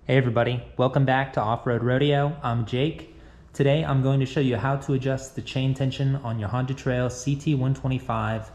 Hey everybody, welcome back to Off-Road Rodeo. I'm Jake. Today I'm going to show you how to adjust the chain tension on your Honda Trail CT125.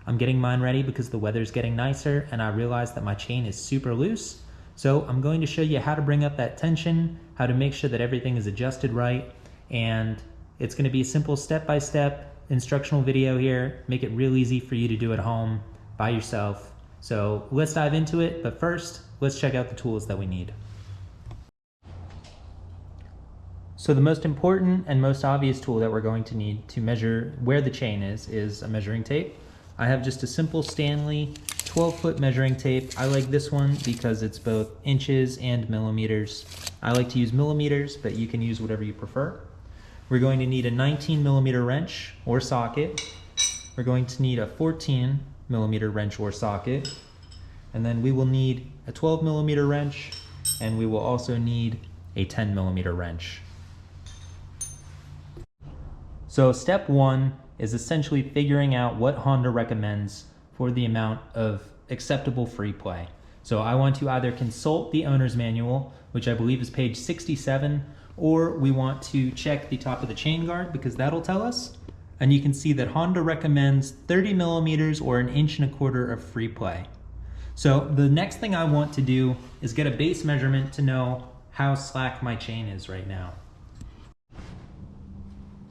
I'm getting mine ready because the weather's getting nicer and I realized that my chain is super loose. So I'm going to show you how to bring up that tension, how to make sure that everything is adjusted right, and it's going to be a simple step-by-step instructional video here. Make it real easy for you to do at home by yourself. So let's dive into it, but first let's check out the tools that we need. So the most important and most obvious tool that we're going to need to measure where the chain is a measuring tape. I have just a simple Stanley 12-foot measuring tape. I like this one because it's both inches and millimeters. I like to use millimeters, but you can use whatever you prefer. We're going to need a 19mm wrench or socket. We're going to need a 14mm wrench or socket. And then we will need a 12mm wrench, and we will also need a 10mm wrench. So step one is essentially figuring out what Honda recommends for the amount of acceptable free play. So I want to either consult the owner's manual, which I believe is page 67, or we want to check the top of the chain guard because that'll tell us. And you can see that Honda recommends 30mm or 1.25 inches of free play. So the next thing I want to do is get a base measurement to know how slack my chain is right now.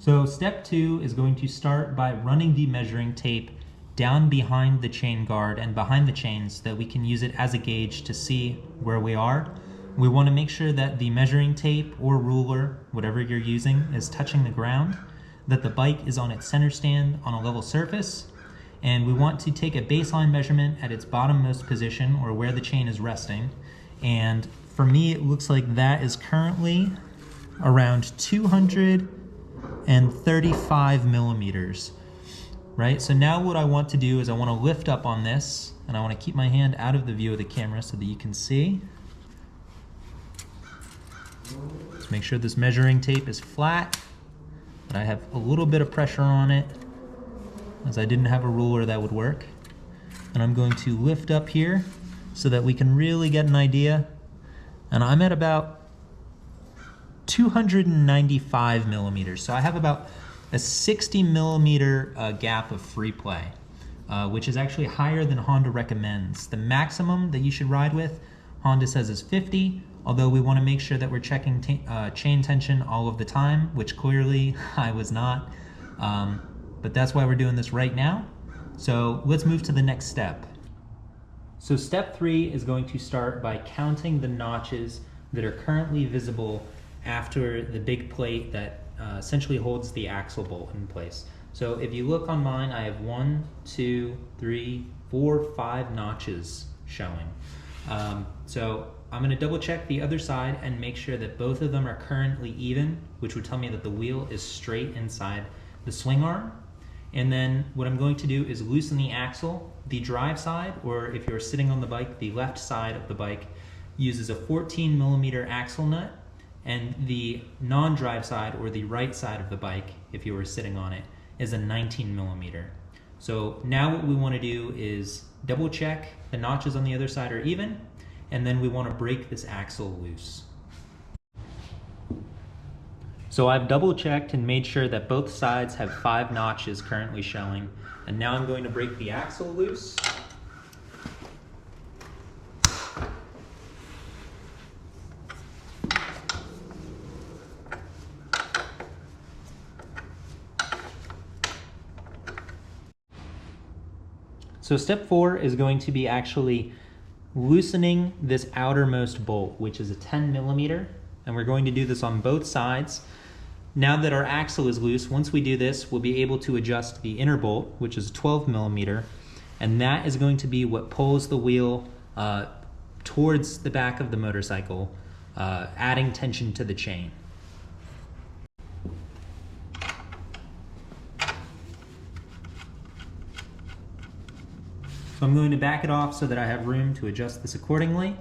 So step two is going to start by running the measuring tape down behind the chain guard and behind the chains so that we can use it as a gauge to see where we are. We want to make sure that the measuring tape or ruler, whatever you're using, is touching the ground, that the bike is on its center stand on a level surface, and we want to take a baseline measurement at its bottommost position or where the chain is resting. And for me, it looks like that is currently around 235mm, right? So now what I want to do is I want to lift up on this, and I want to keep my hand out of the view of the camera so that you can see. Let's make sure this measuring tape is flat, but I have a little bit of pressure on it as I didn't have a ruler that would work. And I'm going to lift up here so that we can really get an idea. And I'm at about 295mm. So I have about a 60mm gap of free play, which is actually higher than Honda recommends. The maximum that you should ride with, Honda says, is 50, although we want to make sure that we're checking chain tension all of the time, which clearly I was not. But that's why we're doing this right now. So let's move to the next step. So step three is going to start by counting the notches that are currently visible after the big plate that essentially holds the axle bolt in place. So if you look on mine, I have 1, 2, 3, 4, 5 notches showing. So I'm going to double check the other side and make sure that both of them are currently even, which would tell me that the wheel is straight inside the swing arm. And then what I'm going to do is loosen the axle. The drive side, or if you're sitting on the bike, the left side of the bike uses a 14mm axle nut, and the non-drive side, or the right side of the bike, if you were sitting on it, is a 19mm. So now what we want to do is double check the notches on the other side are even, and then we want to break this axle loose. So I've double checked and made sure that both sides have 5 notches currently showing, and now I'm going to break the axle loose. So step 4 is going to be actually loosening this outermost bolt, which is a 10mm, and we're going to do this on both sides. Now that our axle is loose, once we do this, we'll be able to adjust the inner bolt, which is 12mm, and that is going to be what pulls the wheel towards the back of the motorcycle, adding tension to the chain. So I'm going to back it off so that I have room to adjust this accordingly.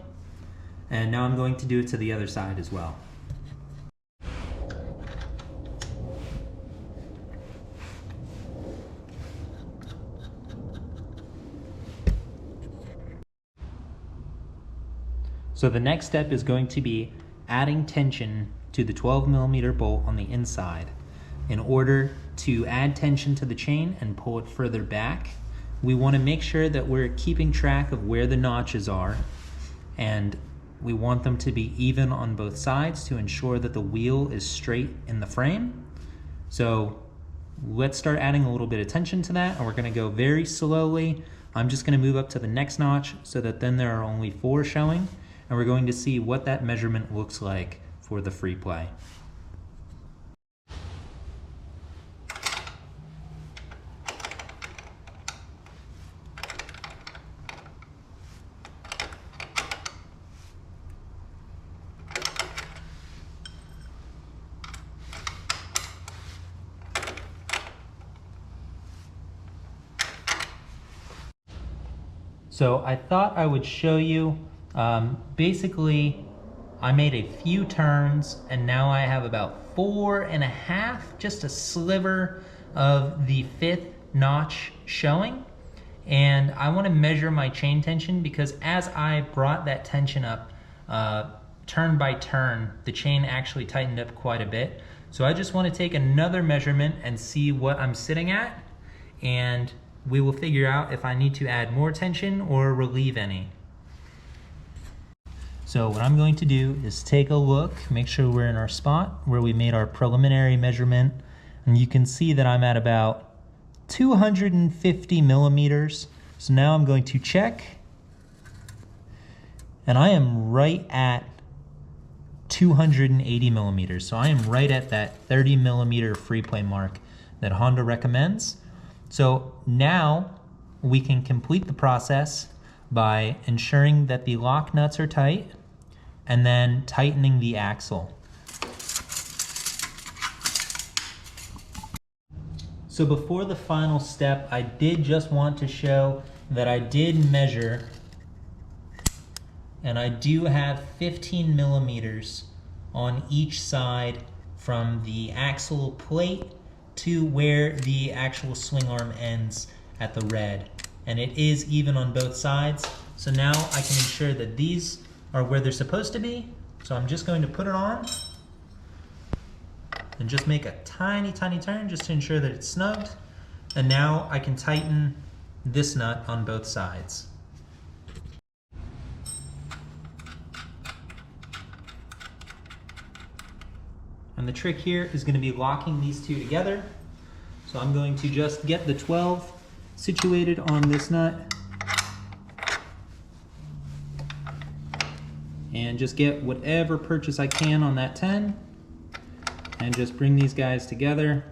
And now I'm going to do it to the other side as well. So the next step is going to be adding tension to the 12mm bolt on the inside. In order to add tension to the chain and pull it further back, we want to make sure that we're keeping track of where the notches are, and we want them to be even on both sides to ensure that the wheel is straight in the frame. So let's start adding a little bit of tension to that, and we're going to go very slowly. I'm just going to move up to the next notch so that then there are only 4 showing, and we're going to see what that measurement looks like for the free play. So I thought I would show you, basically I made a few turns and now I have about 4.5, just a sliver of the 5th notch showing. And I want to measure my chain tension because as I brought that tension up turn by turn, the chain actually tightened up quite a bit. So I just want to take another measurement and see what I'm sitting at, and we will figure out if I need to add more tension or relieve any. So what I'm going to do is take a look, make sure we're in our spot where we made our preliminary measurement, and you can see that I'm at about 250 millimeters. So now I'm going to check, and I am right at 280 millimeters. So I am right at that 30 millimeter free play mark that Honda recommends. So now we can complete the process by ensuring that the lock nuts are tight and then tightening the axle. So before the final step, I did just want to show that I did measure, and I do have 15 millimeters on each side from the axle plate to where the actual swing arm ends at the red. And it is even on both sides. So now I can ensure that these are where they're supposed to be. So I'm just going to put it on and just make a tiny, tiny turn just to ensure that it's snugged. And now I can tighten this nut on both sides. And the trick here is going to be locking these two together. So I'm going to just get the 12 situated on this nut and just get whatever purchase I can on that 10 and just bring these guys together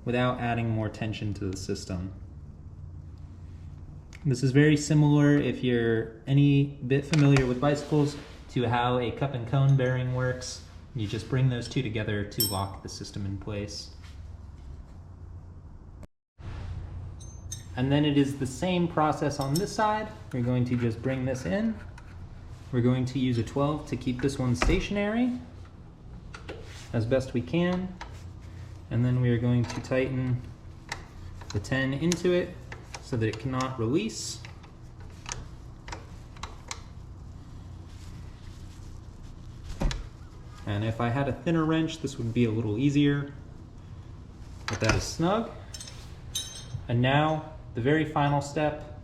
without adding more tension to the system. This is very similar, if you're any bit familiar with bicycles, to how a cup and cone bearing works. You just bring those two together to lock the system in place. And then it is the same process on this side. We're going to just bring this in. We're going to use a 12 to keep this one stationary as best we can. And then we are going to tighten the 10 into it so that it cannot release. And if I had a thinner wrench, this would be a little easier, but that is snug. And now, the very final step,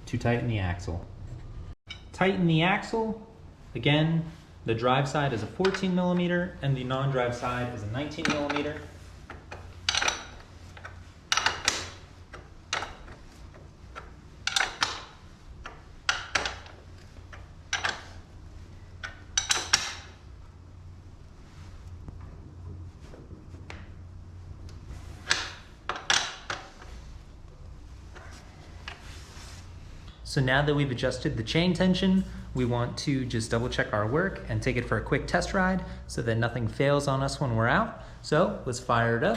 to tighten the axle. Tighten the axle. Again, the drive side is a 14 millimeter and the non-drive side is a 19 millimeter. So now that we've adjusted the chain tension, we want to just double check our work and take it for a quick test ride so that nothing fails on us when we're out. So let's fire it up.